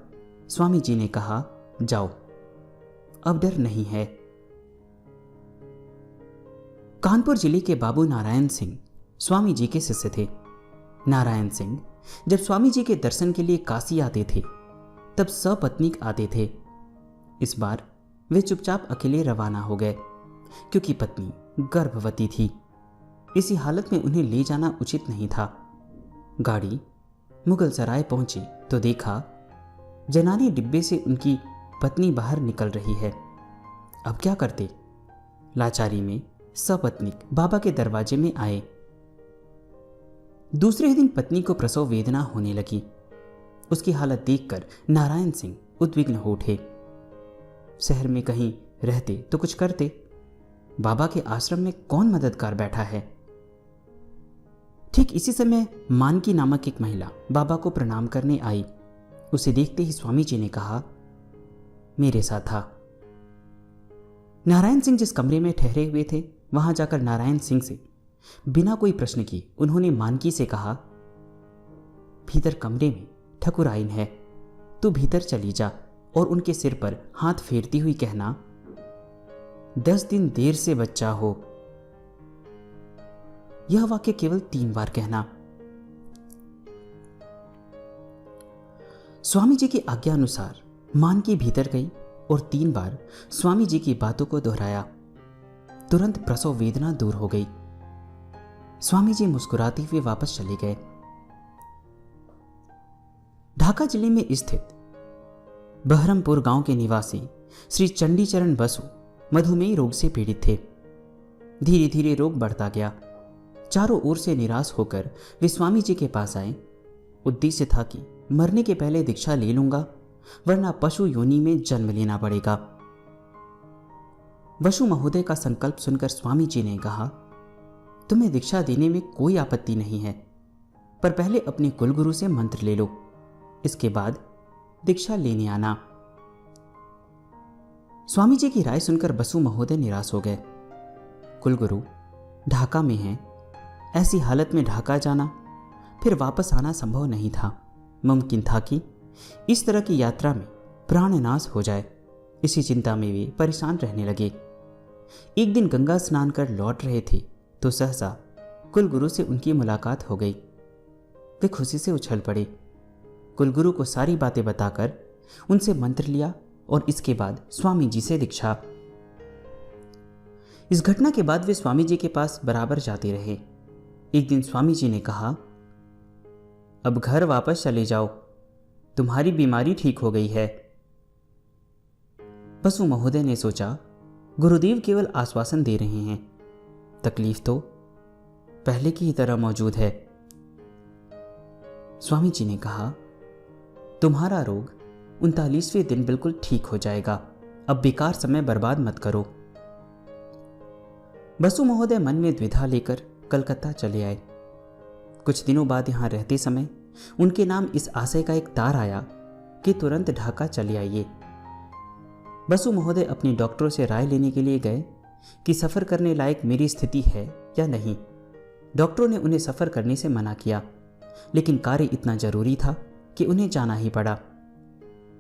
S1: स्वामी जी ने कहा, जाओ अब डर नहीं है। कानपुर जिले के बाबू नारायण सिंह स्वामी जी के शिष्य थे। नारायण सिंह जब स्वामी जी के दर्शन के लिए काशी आते थे तब सपत्नीक आते थे। इस बार वे चुपचाप अकेले रवाना हो गए क्योंकि पत्नी गर्भवती थी। इसी हालत में उन्हें ले जाना उचित नहीं था। गाड़ी मुगल सराय पहुंची तो देखा जनानी डिब्बे से उनकी पत्नी बाहर निकल रही है। अब क्या करते? लाचारी में सपत्नीक बाबा के दरवाजे में आए। दूसरे ही दिन पत्नी को प्रसव वेदना होने लगी। उसकी हालत देखकर नारायण सिंह उद्विग्न हो उठे। शहर में कहीं रहते तो कुछ करते। बाबा के आश्रम में कौन मददगार बैठा है? ठीक इसी समय मानकी नामक एक महिला बाबा को प्रणाम करने आई। उसे देखते ही स्वामी जी ने कहा, मेरे साथ आ। नारायण सिंह जिस कमरे में ठहरे हुए थे वहां जाकर नारायण सिंह से बिना कोई प्रश्न किए उन्होंने मानकी से कहा, भीतर कमरे में ठकुराइन है, तू भीतर चली जा और उनके सिर पर हाथ फेरती हुई कहना, 10 दिन देर से बच्चा हो। यह वाक्य केवल 3 बार कहना। स्वामी जी की आज्ञा अनुसार मानकी भीतर गई और 3 बार स्वामी जी की बातों को दोहराया। तुरंत प्रसव वेदना दूर हो गई। स्वामी जी मुस्कुराते हुए वापस चले गए। ढाका जिले में स्थित बहरमपुर गांव के निवासी श्री चंडीचरण बसु मधुमेह रोग से पीड़ित थे। धीरे धीरे रोग बढ़ता गया। चारों ओर से निराश होकर वे स्वामी जी के पास आए। उद्देश्य था कि मरने के पहले दीक्षा ले लूंगा वरना पशु योनि में जन्म लेना पड़ेगा। बसु महोदय का संकल्प सुनकर स्वामी जी ने कहा, तुम्हें दीक्षा देने में कोई आपत्ति नहीं है, पर पहले अपने कुलगुरु से मंत्र ले लो, इसके बाद दीक्षा लेने आना। स्वामी जी की राय सुनकर बसु महोदय निराश हो गए। कुलगुरु ढाका में हैं, ऐसी हालत में ढाका जाना फिर वापस आना संभव नहीं था। मुमकिन था कि इस तरह की यात्रा में प्राणनाश हो जाए। इसी चिंता में वे परेशान रहने लगे। एक दिन गंगा स्नान कर लौट रहे थे तो सहसा कुलगुरु से उनकी मुलाकात हो गई। वे खुशी से उछल पड़े। कुलगुरु को सारी बातें बताकर उनसे मंत्र लिया और इसके बाद स्वामी जी से दीक्षा। इस घटना के बाद वे स्वामी जी के पास बराबर जाते रहे। एक दिन स्वामी जी ने कहा, अब घर वापस चले जाओ, तुम्हारी बीमारी ठीक हो गई है। बसु महोदय ने सोचा, गुरुदेव केवल आश्वासन दे रहे हैं, तकलीफ तो पहले की ही तरह मौजूद है। स्वामी जी ने कहा, तुम्हारा रोग 39वें दिन बिल्कुल ठीक हो जाएगा, अब बेकार समय बर्बाद मत करो। बसु महोदय मन में द्विधा लेकर कलकत्ता चले आए। कुछ दिनों बाद यहां रहते समय उनके नाम इस आशय का एक तार आया कि तुरंत ढाका चले आइए। बसु महोदय अपने डॉक्टरों से राय लेने के लिए गए कि सफर करने लायक मेरी स्थिति है या नहीं। डॉक्टरों ने उन्हें सफर करने से मना किया, लेकिन कार्य इतना जरूरी था कि उन्हें जाना ही पड़ा।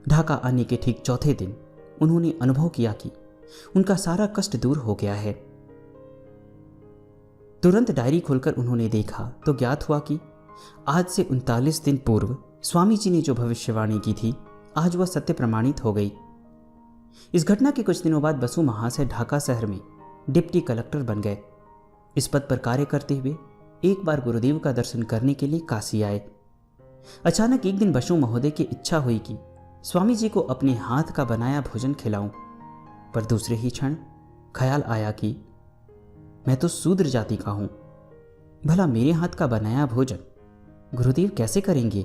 S1: ढाका आने के ठीक चौथे दिन उन्होंने अनुभव किया कि उनका सारा कष्ट दूर हो गया है। तुरंत डायरी खोलकर उन्होंने देखा तो ज्ञात हुआ कि आज से 39 दिन पूर्व स्वामी जी ने जो भविष्यवाणी की थी, आज वह सत्य प्रमाणित हो गई। इस घटना के कुछ दिनों बाद बसु महाशय ढाका शहर में डिप्टी कलेक्टर बन गए। इस पद पर कार्य करते हुए एक बार गुरुदेव का दर्शन करने के लिए काशी आए। अचानक एक दिन बसु महोदय की इच्छा हुई कि स्वामी जी को अपने हाथ का बनाया भोजन खिलाऊं, पर दूसरे ही क्षण ख्याल आया कि मैं तो शूद्र जाति का हूं, भला मेरे हाथ का बनाया भोजन गुरुदेव कैसे करेंगे।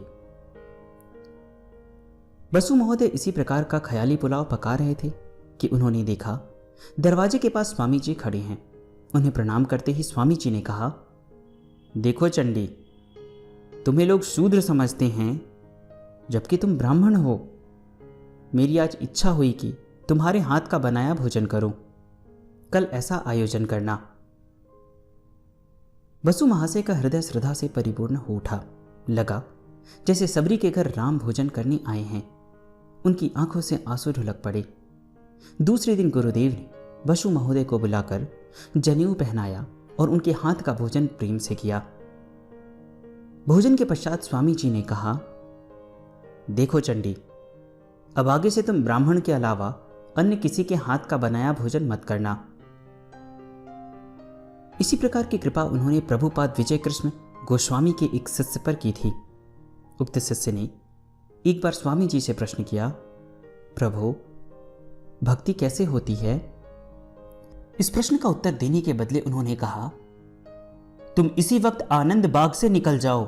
S1: बसु महोदय इसी प्रकार का ख्याली पुलाव पका रहे थे कि उन्होंने देखा दरवाजे के पास स्वामी जी खड़े हैं। उन्हें प्रणाम करते ही स्वामी जी ने कहा, देखो चंडी, तुम्हें लोग शूद्र समझते हैं जबकि तुम ब्राह्मण हो। मेरी आज इच्छा हुई कि तुम्हारे हाथ का बनाया भोजन करूं। कल ऐसा आयोजन करना। बसु महाशय का हृदय श्रद्धा से परिपूर्ण हो उठा। लगा जैसे सबरी के घर राम भोजन करने आए हैं। उनकी आंखों से आंसू ढुलक पड़े। दूसरे दिन गुरुदेव ने बसु महोदय को बुलाकर जनेऊ पहनाया और उनके हाथ का भोजन प्रेम से किया। भोजन के पश्चात स्वामी जी ने कहा, देखो चंडी, अब आगे से तुम ब्राह्मण के अलावा अन्य किसी के हाथ का बनाया भोजन मत करना। इसी प्रकार की कृपा उन्होंने प्रभुपाद विजय कृष्ण गोस्वामी के एक शिष्य पर की थी। उक्त शिष्य ने एक बार स्वामी जी से प्रश्न किया, प्रभु, भक्ति कैसे होती है? इस प्रश्न का उत्तर देने के बदले उन्होंने कहा, तुम इसी वक्त आनंद बाग से निकल जाओ।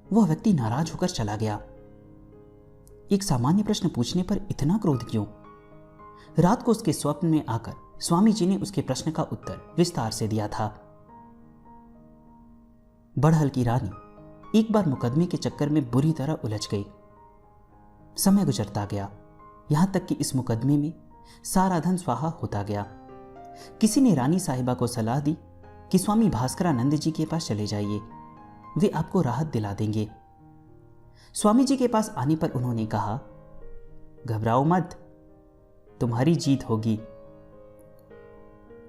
S1: वह व्यक्ति नाराज होकर चला गया। एक सामान्य प्रश्न पूछने पर इतना क्रोध क्यों? रात को उसके स्वप्न में आकर स्वामी जी ने उसके प्रश्न का उत्तर विस्तार से दिया था। बड़हल की रानी एक बार मुकदमे के चक्कर में बुरी तरह उलझ गई। समय गुजरता गया, यहां तक कि इस मुकदमे में सारा धन स्वाहा होता गया। किसी ने रानी साहिबा को सलाह दी कि स्वामी भास्करानंद जी के पास चले जाइए, वे आपको राहत दिला देंगे। स्वामी जी के पास आने पर उन्होंने कहा, घबराओ मत, तुम्हारी जीत होगी।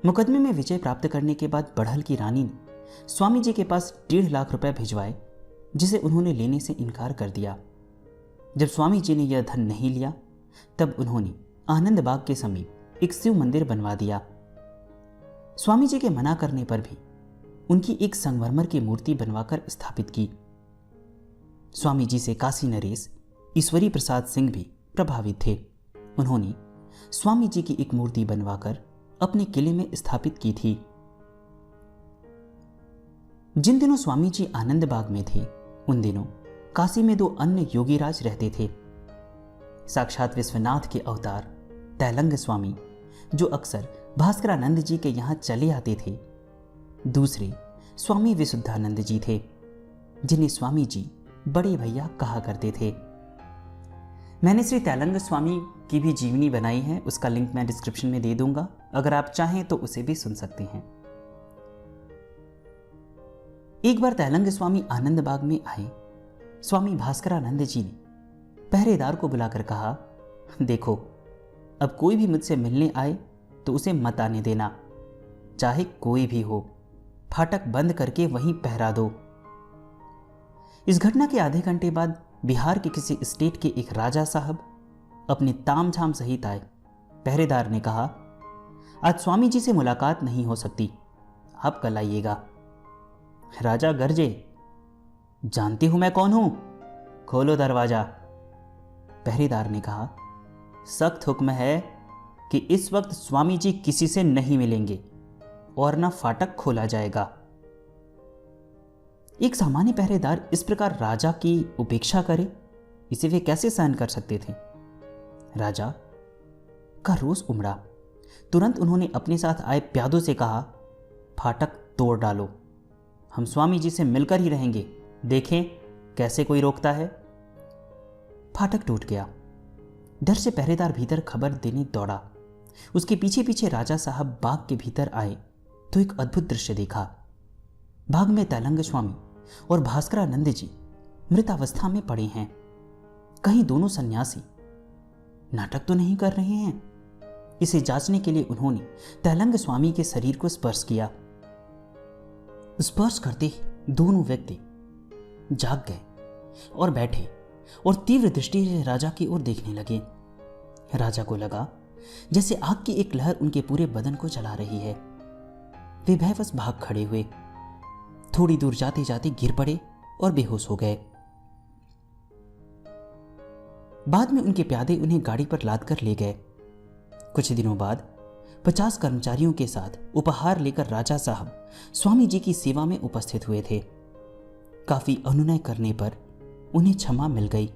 S1: मुकदमे में विजय प्राप्त करने के बाद बड़हल की रानी ने स्वामी जी के पास 1.5 लाख रुपए भिजवाए, जिसे उन्होंने लेने से इनकार कर दिया। जब स्वामी जी ने यह धन नहीं लिया, तब उन्होंने आनंद बाग के समीप एक शिव मंदिर बनवा दिया। स्वामी जी के मना करने पर भी उनकी एक संगमरमर की मूर्ति बनवाकर स्थापित की। स्वामी जी से काशी नरेश ईश्वरी प्रसाद सिंह भी प्रभावित थे। उन्होंने स्वामी जी की एक मूर्ति बनवाकर अपने किले में स्थापित की थी। जिन दिनों स्वामी जी आनंद बाग में थे, उन दिनों काशी में 2 अन्य योगीराज रहते थे। साक्षात विश्वनाथ के अवतार तैलंग स्वामी, जो अक्सर भास्करानंद जी के यहां चले आते थे। दूसरे स्वामी विशुद्धानंद जी थे, जिन्हें स्वामी जी बड़े भैया कहा करते थे। मैंने श्री तैलंग स्वामी की भी जीवनी बनाई है, उसका लिंक मैं डिस्क्रिप्शन में दे दूंगा, अगर आप चाहें तो उसे भी सुन सकते हैं। एक बार तैलंग स्वामी आनंद बाग में आए। स्वामी भास्करानंद जी ने पहरेदार को बुलाकर कहा, देखो, अब कोई भी मुझसे मिलने आए तो उसे मत आने देना, चाहे कोई भी हो, फाटक बंद करके वहीं पहरा दो। इस घटना के आधे घंटे बाद बिहार के किसी स्टेट के एक राजा साहब अपने तामझाम सहित आए। पहरेदार ने कहा, आज स्वामी जी से मुलाकात नहीं हो सकती, आप कल आइएगा। राजा गरजे, जानती हूं मैं कौन हूं, खोलो दरवाजा। पहरेदार ने कहा, सख्त हुक्म है कि इस वक्त स्वामी जी किसी से नहीं मिलेंगे और ना फाटक खोला जाएगा। एक सामान्य पहरेदार इस प्रकार राजा की उपेक्षा करे, इसे वे कैसे सहन कर सकते थे? राजा का रोष उमड़ा। तुरंत उन्होंने अपने साथ आए प्यादों से कहा, फाटक तोड़ डालो, हम स्वामी जी से मिलकर ही रहेंगे, देखें कैसे कोई रोकता है। फाटक टूट गया। डर से पहरेदार भीतर खबर देने दौड़ा। उसके पीछे पीछे राजा साहब बाग के भीतर आए तो एक अद्भुत दृश्य देखा। बाग में तैलंग स्वामी और भास्करानंद जी मृतावस्था में पड़े हैं। कहीं दोनों सन्यासी नाटक तो नहीं कर रहे हैं? इसे जांचने के लिए उन्होंने तैलंग स्वामी के शरीर को स्पर्श किया। स्पर्श करते ही दोनों व्यक्ति जाग गए और बैठे और तीव्र दृष्टि से राजा की ओर देखने लगे। राजा को लगा जैसे आग की एक लहर उनके पूरे बदन को जला रही है। वे भयवश भाग खड़े हुए, थोड़ी दूर जाते जाते गिर पड़े और बेहोश हो गए। बाद में उनके प्यादे उन्हें गाड़ी पर लाद कर ले गए। कुछ दिनों बाद 50 कर्मचारियों के साथ उपहार लेकर राजा साहब स्वामी जी की सेवा में उपस्थित हुए थे। काफी अनुनय करने पर उन्हें क्षमा मिल गई,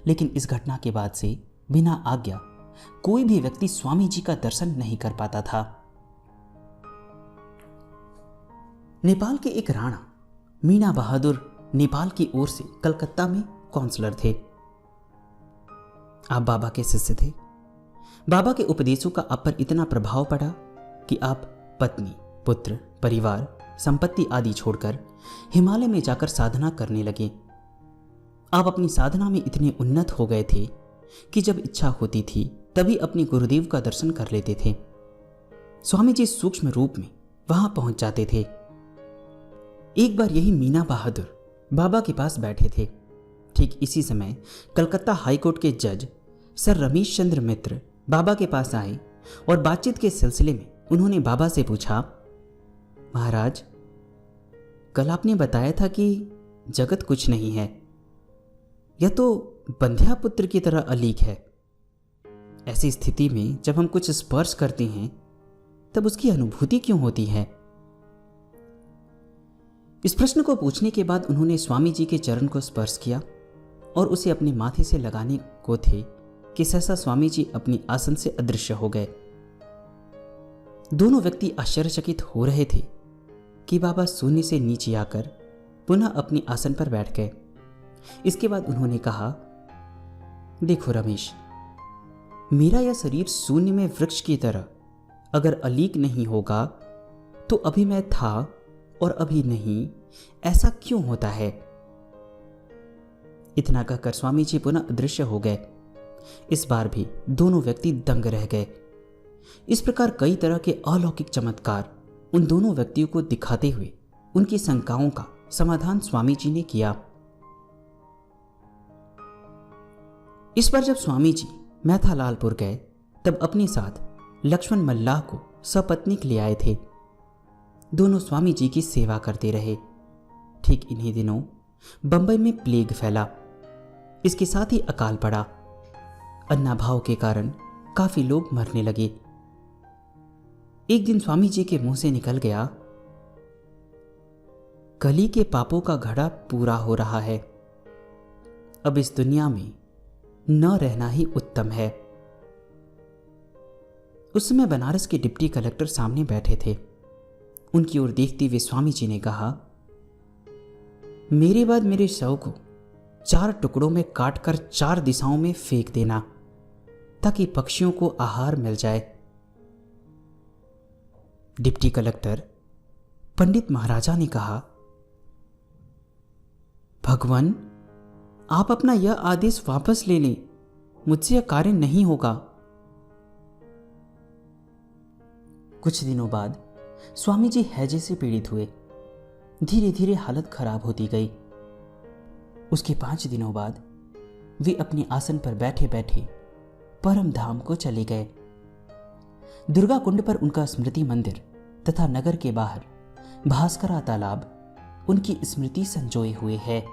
S1: लेकिन इस घटना के बाद से बिना आज्ञा कोई भी व्यक्ति स्वामी जी का दर्शन नहीं कर पाता था। नेपाल के एक राणा मीना बहादुर नेपाल की ओर से कलकत्ता में काउंसलर थे। आप बाबा के शिष्य थे। बाबा के उपदेशों का आप पर इतना प्रभाव पड़ा कि आप पत्नी, पुत्र, परिवार, संपत्ति आदि छोड़कर हिमालय में जाकर साधना करने लगे। आप अपनी साधना में इतने उन्नत हो गए थे कि जब इच्छा होती थी तभी अपने गुरुदेव का दर्शन कर लेते थे। स्वामी जी सूक्ष्म रूप में वहां पहुंच जाते थे। एक बार यही मीना बहादुर बाबा के पास बैठे थे। ठीक इसी समय कलकत्ता हाईकोर्ट के जज सर रमेश चंद्र मित्र बाबा के पास आए और बातचीत के सिलसिले में उन्होंने बाबा से पूछा, महाराज, कल आपने बताया था कि जगत कुछ नहीं है, यह तो बंध्या पुत्र की तरह अलीक है। ऐसी स्थिति में जब हम कुछ स्पर्श करते हैं तब उसकी अनुभूति क्यों होती है? इस प्रश्न को पूछने के बाद उन्होंने स्वामी जी के चरण को स्पर्श किया और उसे अपने माथे से लगाने को थे कि सहसा स्वामी जी अपनी आसन से अदृश्य हो गए। दोनों व्यक्ति आश्चर्यचकित हो रहे थे कि बाबा शून्य से नीचे आकर पुनः अपनी आसन पर बैठ गए। इसके बाद उन्होंने कहा, देखो रमेश, मेरा यह शरीर शून्य में वृक्ष की तरह अगर अलीक नहीं होगा तो अभी मैं था और अभी नहीं, ऐसा क्यों होता है? इतना कहकर स्वामी जी पुनः अदृश्य हो गए। इस बार भी दोनों व्यक्ति दंग रह गए। इस प्रकार कई तरह के अलौकिक चमत्कार उन दोनों व्यक्तियों को दिखाते हुए उनकी शंकाओं का समाधान स्वामी जी ने किया। इस बार जब स्वामी जी मैथालालपुर गए तब अपने साथ लक्ष्मण मल्लाह को सपत्नीक ले आए थे। दोनों स्वामी जी की सेवा करते रहे। ठीक इन्हीं दिनों बंबई में प्लेग फैला। इसके साथ ही अकाल पड़ा। अन्नाभाव के कारण काफी लोग मरने लगे। एक दिन स्वामी जी के मुंह से निकल गया, कली के पापों का घड़ा पूरा हो रहा है, अब इस दुनिया में न रहना ही उत्तम है। उस समय बनारस के डिप्टी कलेक्टर सामने बैठे थे। उनकी ओर देखते हुए स्वामी जी ने कहा, मेरे बाद मेरे शव को 4 टुकड़ों में काटकर 4 दिशाओं में फेंक देना ताकि पक्षियों को आहार मिल जाए। डिप्टी कलेक्टर पंडित महाराजा ने कहा, भगवान, आप अपना यह आदेश वापस ले लें, मुझसे यह कार्य नहीं होगा। कुछ दिनों बाद स्वामी जी हैजे से पीड़ित हुए। धीरे धीरे हालत खराब होती गई। उसके 5 दिनों बाद वे अपने आसन पर बैठे बैठे परम धाम को चले गए। दुर्गा कुंड पर उनका स्मृति मंदिर तथा नगर के बाहर भास्करा तालाब उनकी स्मृति संजोए हुए है।